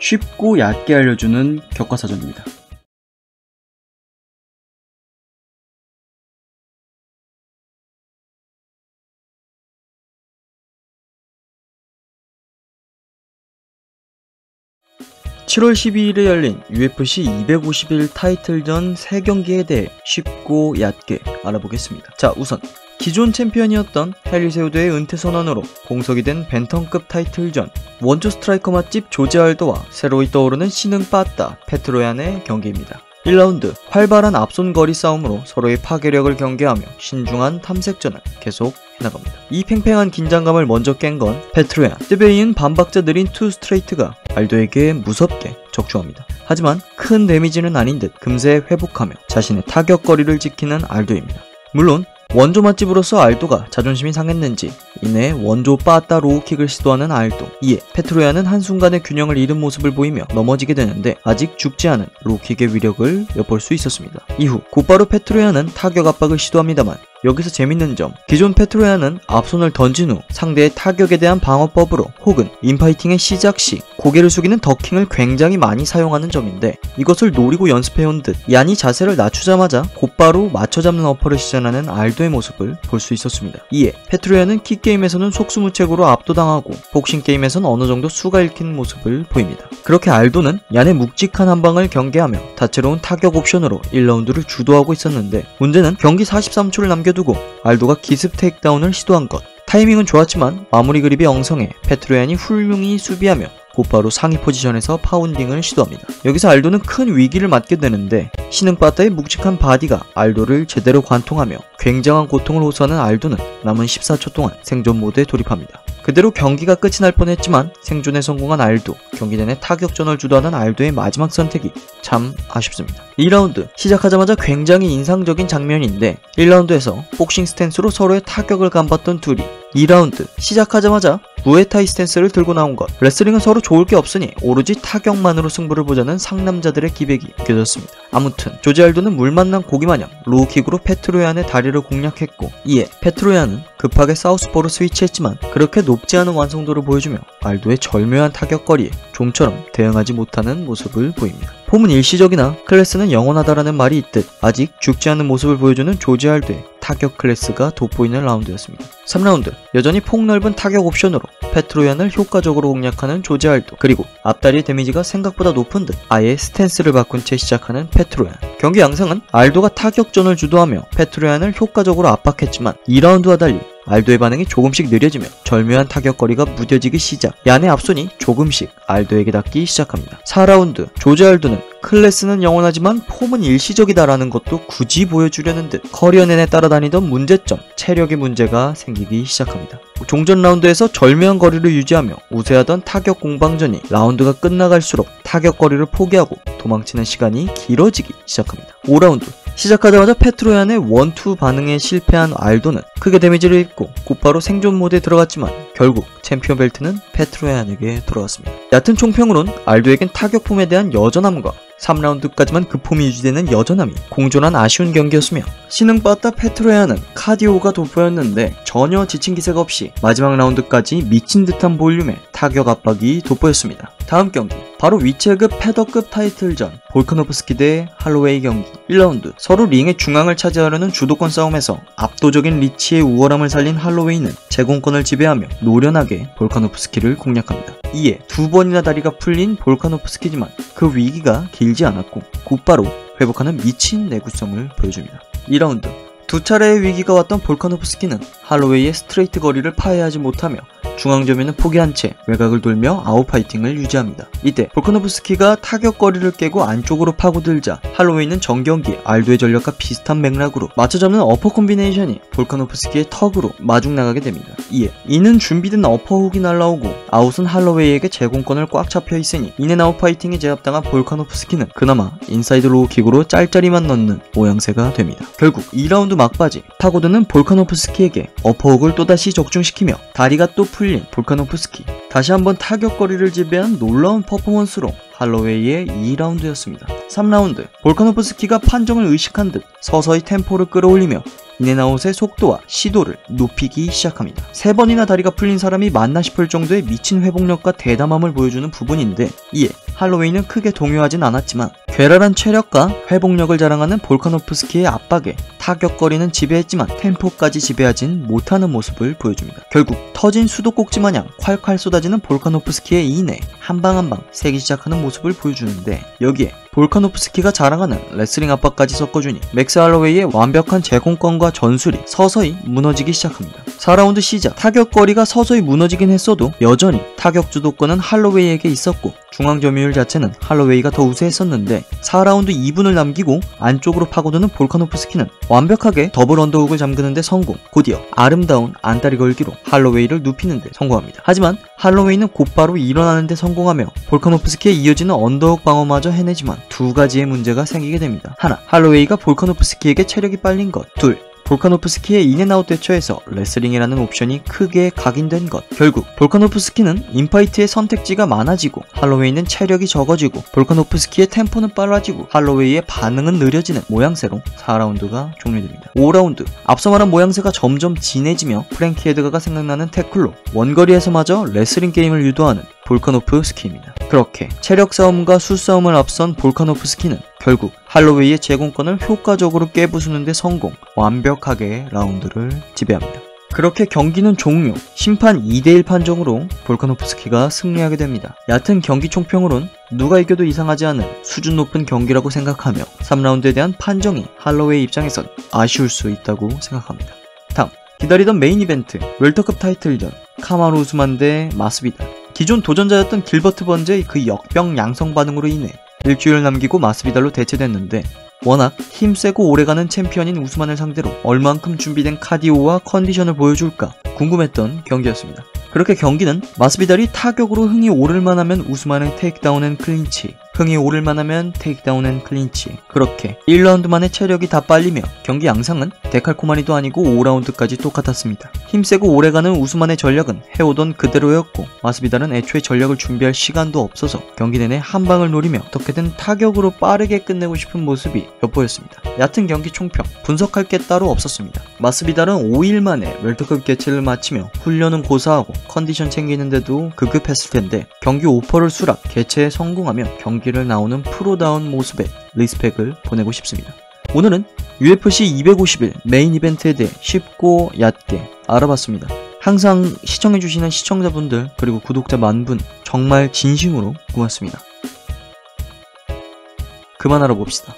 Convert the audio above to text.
쉽고 얕게 알려주는 격과사전입니다. (7월 12일에) 열린 UFC 251 타이틀전 3경기에 대해 쉽고 얕게 알아보겠습니다. 자, 우선 기존 챔피언이었던 헨리 세우드의 은퇴 선언으로 공석이 된 벤텀급 타이틀전, 원조 스트라이커 맛집 조제 알도와 새로이 떠오르는 신흥 빠따 페트로얀의 경기입니다. 1라운드 활발한 앞손 거리 싸움으로 서로의 파괴력을 경계하며 신중한 탐색전을 계속 해나갑니다. 이 팽팽한 긴장감을 먼저 깬 건 페트로얀. 뜸에 이은 반박자 느린 투 스트레이트가 알도에게 무섭게 적중합니다. 하지만 큰 데미지는 아닌 듯 금세 회복하며 자신의 타격거리를 지키는 알도입니다. 물론 원조 맛집으로서 알도가 자존심이 상했는지 이내 원조 빠따 로우킥을 시도하는 알도. 이에 페트로얀은 한순간에 균형을 잃은 모습을 보이며 넘어지게 되는데 아직 죽지 않은 로우킥의 위력을 엿볼 수 있었습니다. 이후 곧바로 페트로얀은 타격 압박을 시도합니다만 여기서 재밌는 점, 기존 페트로얀은 앞손을 던진 후 상대의 타격에 대한 방어법으로 혹은 인파이팅의 시작 시 고개를 숙이는 더킹을 굉장히 많이 사용하는 점인데, 이것을 노리고 연습해온 듯 얀이 자세를 낮추자마자 곧바로 맞춰잡는 어퍼를 시전하는 알도의 모습을 볼 수 있었습니다. 이에 페트로얀은 킥게임에서는 속수무책으로 압도당하고 복싱게임에서는 어느 정도 수가 읽힌 모습을 보입니다. 그렇게 알도는 얀의 묵직한 한방을 경계하며 다채로운 타격 옵션으로 1라운드를 주도하고 있었는데, 문제는 경기 43초를 남겨두고 알도가 기습 테이크다운을 시도한 것. 타이밍은 좋았지만 마무리 그립이 엉성해 페트로얀이 훌륭히 수비하며 곧바로 상위 포지션에서 파운딩을 시도합니다. 여기서 알도는 큰 위기를 맞게 되는데 신흥 빠따의 묵직한 바디가 알도를 제대로 관통하며 굉장한 고통을 호소하는 알도는 남은 14초 동안 생존 모드에 돌입합니다. 그대로 경기가 끝이 날 뻔했지만 생존에 성공한 알도. 경기 내내 타격전을 주도하는 알도의 마지막 선택이 참 아쉽습니다. 2라운드 시작하자마자 굉장히 인상적인 장면인데, 1라운드에서 복싱 스탠스로 서로의 타격을 간봤던 둘이 2라운드 시작하자마자 무에타이 스탠스를 들고 나온 것. 레슬링은 서로 좋을 게 없으니 오로지 타격만으로 승부를 보자는 상남자들의 기백이 느껴졌습니다. 아무튼 조제 알도는 물 만난 고기마냥 로우킥으로 페트로얀의 다리를 공략했고, 이에 페트로얀은 급하게 사우스포로 스위치했지만 그렇게 높지 않은 완성도를 보여주며 알도의 절묘한 타격거리에 좀처럼 대응하지 못하는 모습을 보입니다. 폼은 일시적이나 클래스는 영원하다라는 말이 있듯 아직 죽지 않는 모습을 보여주는 조제 알도의 타격 클래스가 돋보이는 라운드였습니다. 3라운드 여전히 폭넓은 타격 옵션으로 페트로얀을 효과적으로 공략하는 조제 알도, 그리고 앞다리의 데미지가 생각보다 높은 듯 아예 스탠스를 바꾼 채 시작하는 페트로얀. 경기 양상은 알도가 타격전을 주도하며 페트로얀을 효과적으로 압박했지만 2라운드와 달리 알도의 반응이 조금씩 느려지며 절묘한 타격거리가 무뎌지기 시작. 얀의 앞손이 조금씩 알도에게 닿기 시작합니다. 4라운드 조제 알도는 클래스는 영원하지만 폼은 일시적이다라는 것도 굳이 보여주려는 듯 커리어 내내 따라다니던 문제점, 체력의 문제가 생기기 시작합니다. 종전 라운드에서 절묘한 거리를 유지하며 우세하던 타격 공방전이 라운드가 끝나갈수록 타격거리를 포기하고 도망치는 시간이 길어지기 시작합니다. 5라운드 시작하자마자 페트로얀의 원투 반응에 실패한 알도는 크게 데미지를 입고 곧바로 생존 모드에 들어갔지만 결국 챔피언 벨트는 페트로얀에게 돌아왔습니다. 얕은 총평으론 알도에겐 타격폼에 대한 여전함과 3라운드까지만 그 폼이 유지되는 여전함이 공존한 아쉬운 경기였으며, 신흥 빠따 페트로얀은 카디오가 돋보였는데 전혀 지친 기색 없이 마지막 라운드까지 미친 듯한 볼륨의 타격 압박이 돋보였습니다. 다음 경기 바로 위체급 패더급 타이틀전 볼카노프스키 대 할로웨이 경기. 1라운드 서로 링의 중앙을 차지하려는 주도권 싸움에서 압도적인 리치의 우월함을 살린 할로웨이는 제공권을 지배하며 노련하게 볼카노프스키를 공략합니다. 이에 2번이나 다리가 풀린 볼카노프스키지만 그 위기가 길지 않았고 곧바로 회복하는 미친 내구성을 보여줍니다. 2라운드 두 차례의 위기가 왔던 볼카노프스키는 할로웨이의 스트레이트 거리를 파해하지 못하며 중앙점에는 포기한 채 외곽을 돌며 아웃파이팅을 유지합니다. 이때 볼카노프스키가 타격거리를 깨고 안쪽으로 파고들자 할로웨이는 전경기 알도의 전력과 비슷한 맥락으로 맞춰잡는 어퍼 콤비네이션이 볼카노프스키의 턱으로 마중 나가게 됩니다. 이에 이는 준비된 어퍼훅이 날라오고 아웃은 할로웨이에게 제공권을 꽉 잡혀 있으니 인앤 아웃 파이팅에 제압당한 볼카노프스키는 그나마 인사이드 로우킥으로 짤짤이만 넣는 모양새가 됩니다. 결국 2라운드 막바지 파고드는 볼카노프스키에게 어퍼훅을 또다시 적중시키며 다리가 또 풀린 볼카노프스키. 다시 한번 타격거리를 지배한 놀라운 퍼포먼스로 할로웨이의 2라운드였습니다. 3라운드 볼카노프스키가 판정을 의식한 듯 서서히 템포를 끌어올리며 인앤아웃의 속도와 시도를 높이기 시작합니다. 3번이나 다리가 풀린 사람이 맞나 싶을 정도의 미친 회복력과 대담함을 보여주는 부분인데, 이에 할로웨이는 크게 동요하진 않았지만 괴랄한 체력과 회복력을 자랑하는 볼카노프스키의 압박에 타격거리는 지배했지만 템포까지 지배하진 못하는 모습을 보여줍니다. 결국 터진 수도꼭지 마냥 콸콸 쏟아지는 볼카노프스키의 인에 한 방 한 방 세기 시작하는 모습을 보여주는데, 여기에 볼카노프스키가 자랑하는 레슬링 압박까지 섞어주니 맥스 할로웨이의 완벽한 제공권과 전술이 서서히 무너지기 시작합니다. 4라운드 시작, 타격거리가 서서히 무너지긴 했어도 여전히 타격 주도권은 할로웨이에게 있었고 중앙 점유율 자체는 할로웨이가 더 우세했었는데, 4라운드 2분을 남기고 안쪽으로 파고드는 볼카노프스키는 완벽하게 더블 언더훅을 잠그는데 성공, 곧이어 아름다운 안다리 걸기로 할로웨이를 눕히는데 성공합니다. 하지만 할로웨이는 곧바로 일어나는데 성공하며 볼카노프스키의 이어지는 언더훅 방어마저 해내지만 두 가지의 문제가 생기게 됩니다. 하나, 할로웨이가 볼카노프스키에게 체력이 빨린 것. 둘, 볼카노프스키의 인앤아웃 대처에서 레슬링이라는 옵션이 크게 각인된 것. 결국 볼카노프스키는 인파이트의 선택지가 많아지고 할로웨이는 체력이 적어지고 볼카노프스키의 템포는 빨라지고 할로웨이의 반응은 느려지는 모양새로 4라운드가 종료됩니다. 5라운드, 앞서 말한 모양새가 점점 진해지며 프랭키 에드가가 생각나는 태클로 원거리에서마저 레슬링 게임을 유도하는 볼카노프스키입니다. 그렇게 체력 싸움과 수싸움을 앞선 볼카노프스키는 결국 할로웨이의 제공권을 효과적으로 깨부수는데 성공, 완벽하게 라운드를 지배합니다. 그렇게 경기는 종료, 심판 2대1 판정으로 볼카노프스키가 승리하게 됩니다. 얕은 경기 총평으론 누가 이겨도 이상하지 않은 수준 높은 경기라고 생각하며 3라운드에 대한 판정이 할로웨이 입장에선 아쉬울 수 있다고 생각합니다. 다음, 기다리던 메인 이벤트, 웰터급 타이틀전, 카마루 우스만 대 마스비달. 기존 도전자였던 길버트 번즈의 그 역병 양성 반응으로 인해 일주일 남기고 마스비달로 대체됐는데, 워낙 힘세고 오래가는 챔피언인 우스만을 상대로 얼만큼 준비된 카디오와 컨디션을 보여줄까 궁금했던 경기였습니다. 그렇게 경기는 마스비달이 타격으로 흥이 오를만 하면 우스만의 테이크다운 앤 클린치, 흥이 오를만 하면 테이크다운 앤 클린치, 그렇게 1라운드 만에 체력이 다 빨리며 경기 양상은 데칼코마니도 아니고 5라운드까지 똑같았습니다. 힘세고 오래가는 우스만의 전략은 해오던 그대로였고 마스비달은 애초에 전략을 준비할 시간도 없어서 경기 내내 한 방을 노리며 어떻게든 타격으로 빠르게 끝내고 싶은 모습이 엿보였습니다. 얕은 경기 총평, 분석할 게 따로 없었습니다. 마스비달은 5일 만에 웰터급 개최를 마치며 훈련은 고사하고 컨디션 챙기는데도 급급했을 텐데 경기 오퍼를 수락, 개최에 성공하며 경기를 나오는 프로다운 모습에 리스펙을 보내고 싶습니다. 오늘은 UFC 251 메인 이벤트에 대해 쉽고 얕게 알아봤습니다. 항상 시청해주시는 시청자분들 그리고 구독자 만분 정말 진심으로 고맙습니다. 그만 알아봅시다.